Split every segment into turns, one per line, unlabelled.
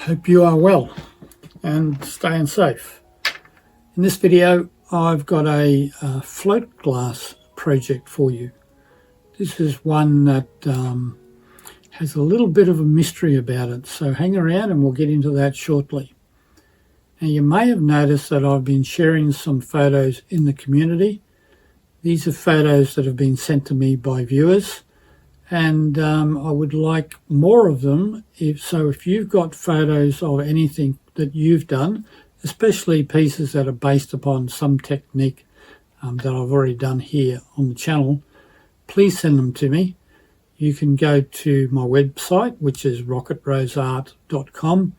Hope you are well and staying safe. In this video I've got a float glass project for you. This is one that has a little bit of a mystery about it, so hang around and we'll get into that shortly. Now, you may have noticed that I've been sharing some photos in the community. These are photos that have been sent to me by viewers, and I would like more of them. If you've got photos of anything that you've done, especially pieces that are based upon some technique that I've already done here on the channel, please send them to me. You can go to my website, which is rocketroseart.com.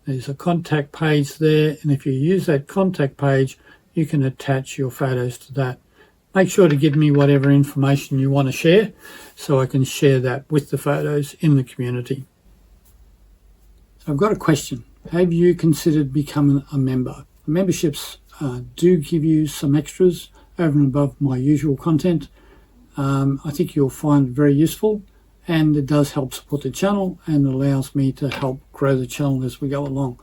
There's a contact page there, and if you use that contact page, you can attach your photos to that. Make sure to give me whatever information you want to share so I can share that with the photos in the community. So I've got a question. Have you considered becoming a member? The memberships do give you some extras over and above my usual content. I think you'll find it very useful, and it does help support the channel and allows me to help grow the channel as we go along.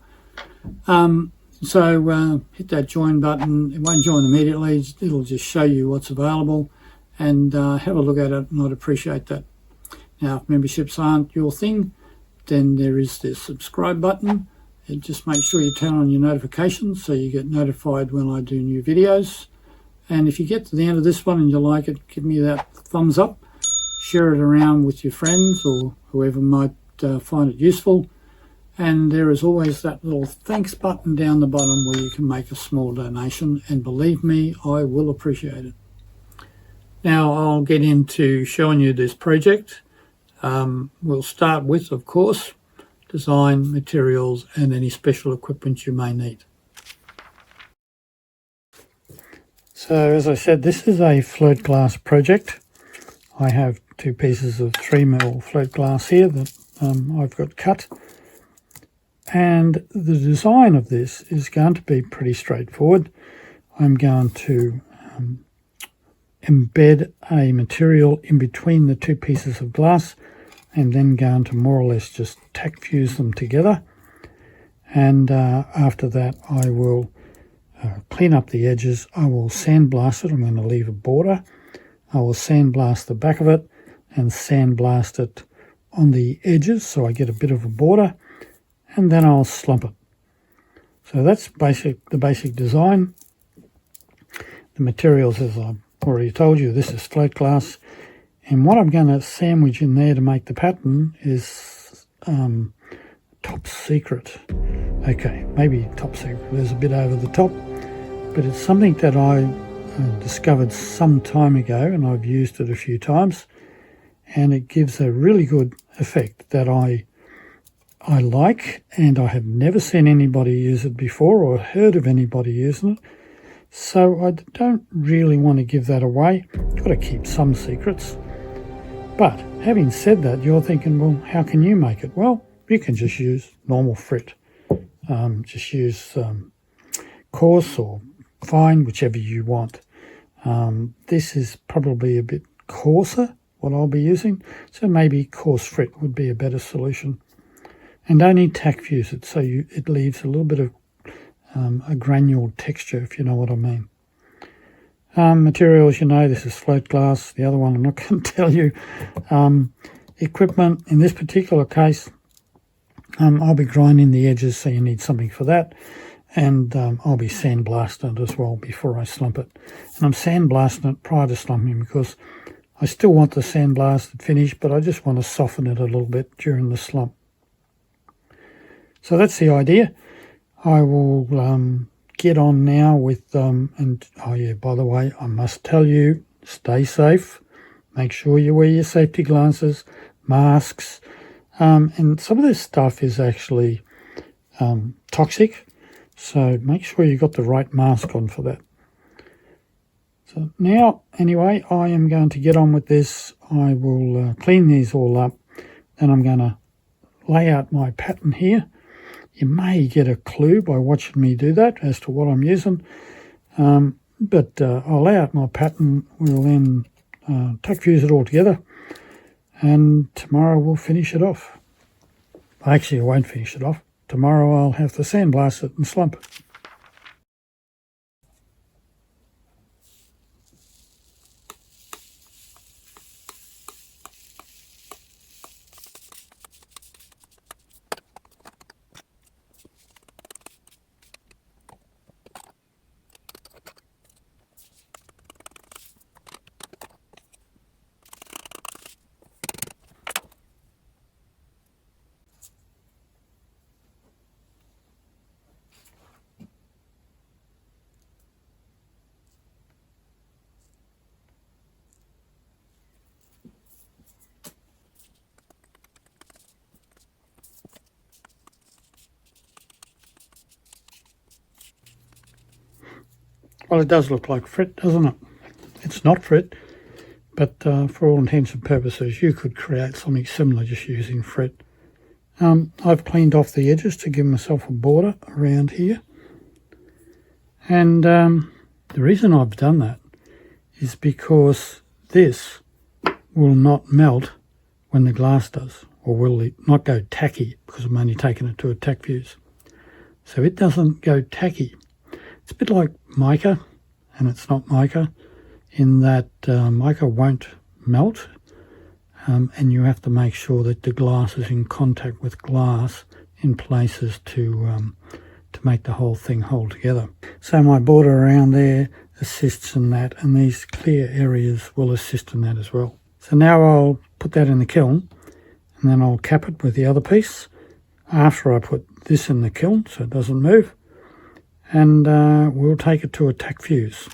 So hit that join button. It won't join immediately, it'll just show you what's available, and have a look at it, and I'd appreciate that. Now, if memberships aren't your thing, then there is this subscribe button. And just make sure you turn on your notifications so you get notified when I do new videos. And if you get to the end of this one and you like it, give me that thumbs up, share it around with your friends or whoever might find it useful. And there is always that little thanks button down the bottom where you can make a small donation, and believe me, I will appreciate it. Now I'll get into showing you this project. We'll start with, of course, design, materials, and any special equipment you may need. So as I said, this is a float glass project. I have two pieces of 3mm float glass here that I've got cut. And the design of this is going to be pretty straightforward. I'm going to embed a material in between the two pieces of glass, and then going to more or less just tack fuse them together. And after that I will clean up the edges. I will sandblast it. I'm going to leave a border. I will sandblast the back of it and sandblast it on the edges so I get a bit of a border, and then I'll slump it. So that's the basic design. The materials, as I've already told you, this is float glass, and what I'm going to sandwich in there to make the pattern is top secret. Okay, maybe top secret. There's a bit over the top, but it's something that I discovered some time ago, and I've used it a few times, and it gives a really good effect that I like, and I have never seen anybody use it before or heard of anybody using it. So I don't really want to give that away. Got to keep some secrets. But having said that, you're thinking, well, how can you make it? Well, you can just use normal frit. Just use coarse or fine, whichever you want. This is probably a bit coarser, what I'll be using, so maybe coarse frit would be a better solution. And only tack fuse it, so it leaves a little bit of a granule texture, if you know what I mean. Materials, you know, this is float glass. The other one I'm not going to tell you. Equipment, in this particular case, I'll be grinding the edges, so you need something for that. And I'll be sandblasting it as well before I slump it. And I'm sandblasting it prior to slumping because I still want the sandblasted finish, but I just want to soften it a little bit during the slump. So that's the idea. I will get on now with, and oh yeah, by the way, I must tell you, stay safe. Make sure you wear your safety glasses, masks, and some of this stuff is actually toxic. So make sure you got the right mask on for that. So now, anyway, I am going to get on with this. I will clean these all up. Then I'm going to lay out my pattern here. You may get a clue by watching me do that as to what I'm using. But I'll lay out my pattern. We'll then tack fuse it all together. And tomorrow we'll finish it off. Actually, I won't finish it off. tomorrow I'll have to sandblast it and slump it. Well, it does look like frit, doesn't it? It's not frit, but for all intents and purposes, you could create something similar just using frit. I've cleaned off the edges to give myself a border around here. And the reason I've done that is because this will not melt when the glass does, or will not go tacky, because I'm only taking it to a Tack Fuse. So it doesn't go tacky. It's a bit like mica, and it's not mica, in that mica won't melt, and you have to make sure that the glass is in contact with glass in places to make the whole thing hold together. So my border around there assists in that, and these clear areas will assist in that as well. So now I'll put that in the kiln, and then I'll cap it with the other piece after I put this in the kiln so it doesn't move, and we'll take it to a Tack Fuse.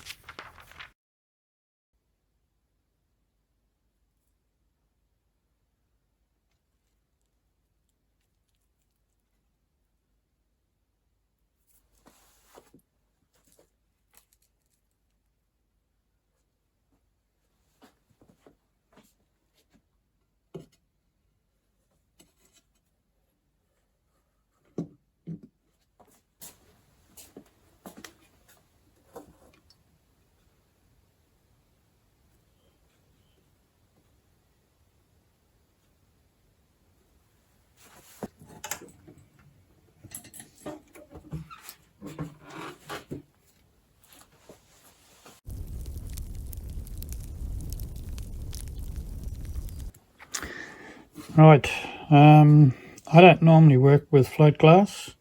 Right, I don't normally work with float glass,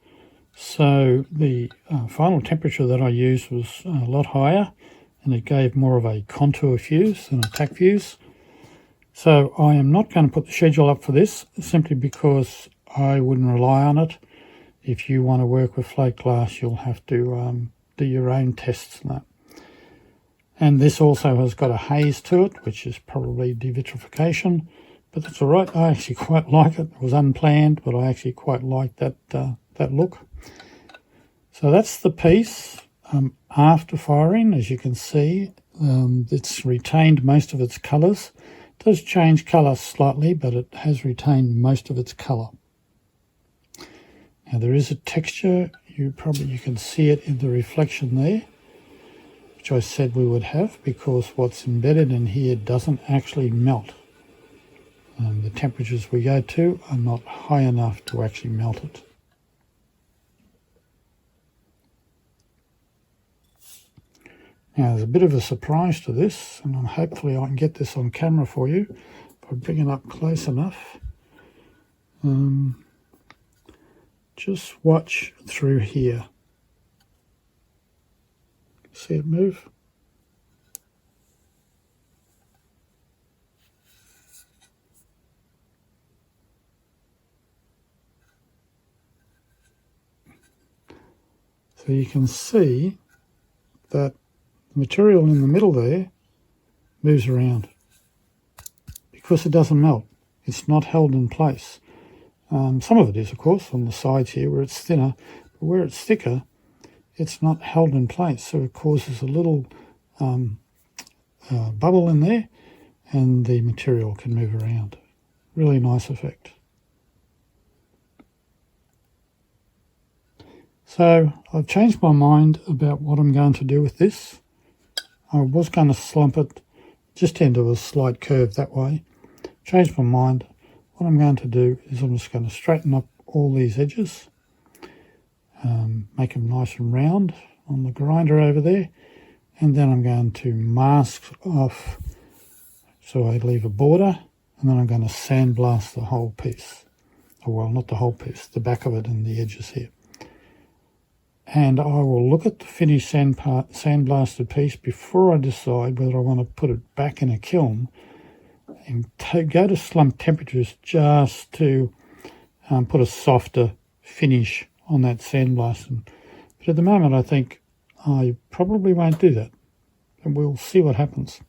so the final temperature that I used was a lot higher, and it gave more of a contour fuse than a Tack Fuse. So I am not going to put the schedule up for this, simply because I wouldn't rely on it. If you want to work with float glass, you'll have to do your own tests and that. And this also has got a haze to it, which is probably devitrification. But that's all right. I actually quite like it. It was unplanned, but I actually quite like that that look. So that's the piece. After firing, as you can see, it's retained most of its colours. It does change colour slightly, but it has retained most of its colour. Now there is a texture. You can see it in the reflection there, which I said we would have, because what's embedded in here doesn't actually melt. The temperatures we go to are not high enough to actually melt it. Now there's a bit of a surprise to this, and hopefully I can get this on camera for you if I bring it up close enough. Just watch through here. See it move? So you can see that the material in the middle there moves around because it doesn't melt. It's not held in place. Some of it is, of course, on the sides here where it's thinner, but where it's thicker, it's not held in place. So it causes a little bubble in there, and the material can move around. Really nice effect. So I've changed my mind about what I'm going to do with this. I was going to slump it just into a slight curve that way. Changed my mind. What I'm going to do is I'm just going to straighten up all these edges make them nice and round on the grinder over there. And then I'm going to mask off so I leave a border, and then I'm going to sandblast the whole piece. Oh, well, not the whole piece, the back of it and the edges here. And I will look at the finished sandblasted piece before I decide whether I want to put it back in a kiln and go to slump temperatures just to put a softer finish on that sandblasting. But at the moment I think I probably won't do that, and we'll see what happens.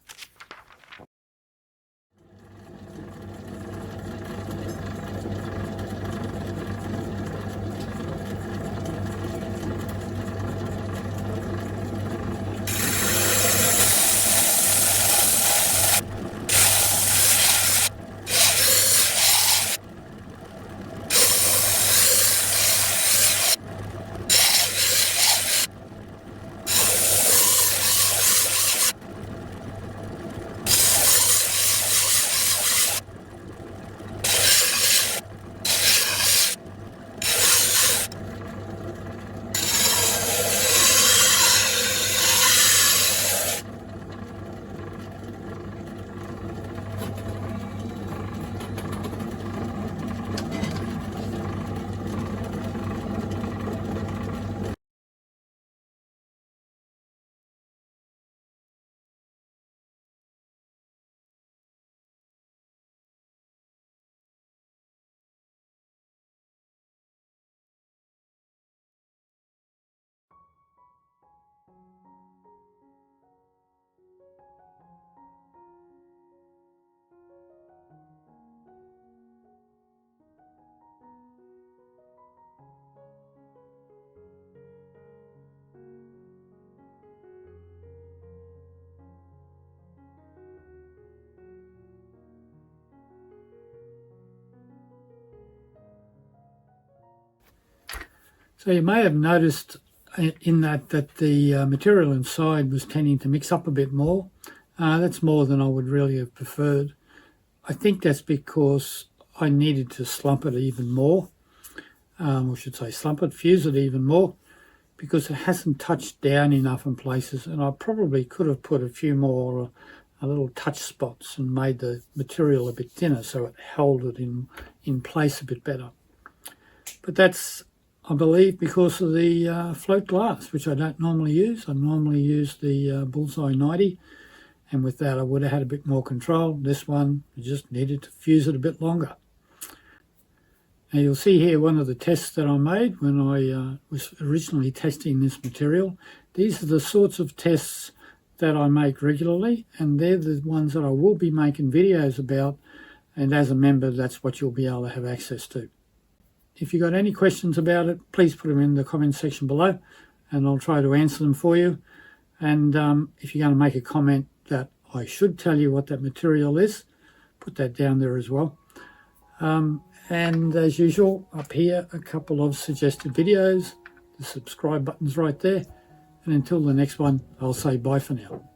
So you may have noticed in that the material inside was tending to mix up a bit more. That's more than I would really have preferred. I think that's because I needed to slump it even more. I should say slump it, fuse it even more, because it hasn't touched down enough in places, and I probably could have put a few more little touch spots and made the material a bit thinner so it held it in place a bit better. But that's, I believe, because of the float glass, which I don't normally use. I normally use the Bullseye 90, and with that I would have had a bit more control. This one, I just needed to fuse it a bit longer. Now you'll see here one of the tests that I made when I was originally testing this material. These are the sorts of tests that I make regularly, and they're the ones that I will be making videos about, and as a member that's what you'll be able to have access to. If you've got any questions about it, please put them in the comment section below and I'll try to answer them for you. And if you're going to make a comment that I should tell you what that material is, put that down there as well. And as usual, up here, a couple of suggested videos. The subscribe button's right there. And until the next one, I'll say bye for now.